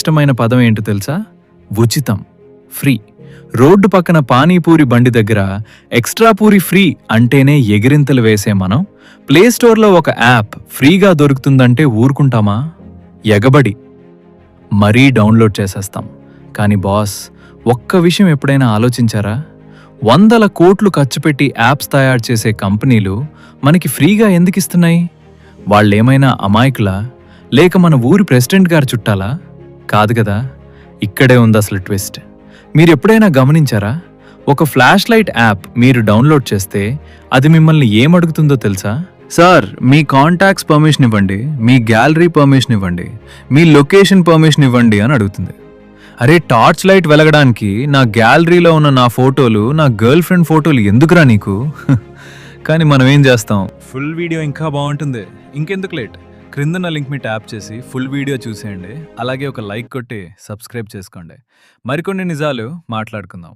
ఇష్టమైన పదం ఏంటో తెలుసా? ఉచితం, ఫ్రీ. రోడ్డు పక్కన పానీపూరి బండి దగ్గర ఎక్స్ట్రా పూరి ఫ్రీ అంటేనే ఎగిరింతలు వేసే మనం ప్లేస్టోర్లో ఒక యాప్ ఫ్రీగా దొరుకుతుందంటే ఊరుకుంటామా? ఎగబడి మరీ డౌన్లోడ్ చేసేస్తాం. కానీ బాస్, ఒక్క విషయం ఎప్పుడైనా ఆలోచించారా? 100 కోట్లు ఖర్చు పెట్టి యాప్స్ తయారు చేసే కంపెనీలు మనకి ఫ్రీగా ఎందుకిస్తున్నాయి? వాళ్ళేమైనా అమాయకులా? లేక మన ఊరి ప్రెసిడెంట్ గారు చుట్టాలా? కాదు కదా. ఇక్కడే ఉంది అసలు ట్విస్ట్. మీరెప్పుడైనా గమనించారా? ఒక ఫ్లాష్ లైట్ యాప్ మీరు డౌన్లోడ్ చేస్తే అది మిమ్మల్ని ఏమడుగుతుందో తెలుసా? సార్, మీ కాంటాక్ట్స్ పర్మిషన్ ఇవ్వండి, మీ గ్యాలరీ పర్మిషన్ ఇవ్వండి, మీ లొకేషన్ పర్మిషన్ ఇవ్వండి అని అడుగుతుంది. అరే, టార్చ్ లైట్ వెలగడానికి నా గ్యాలరీలో ఉన్న నా ఫోటోలు, నా గర్ల్ ఫ్రెండ్ ఫోటోలు ఎందుకురా నీకు? కానీ మనం ఏం చేస్తాం? ఫుల్ వీడియో ఇంకా బాగుంటుంది, ఇంకెందుకు లేట్? క్రిందన్న లింక్ మీ ట్యాప్ చేసి ఫుల్ వీడియో చూసేయండి. అలాగే ఒక లైక్ కొట్టి సబ్స్క్రైబ్ చేసుకోండి. మరికొన్ని నిజాలు మాట్లాడుకుందాం.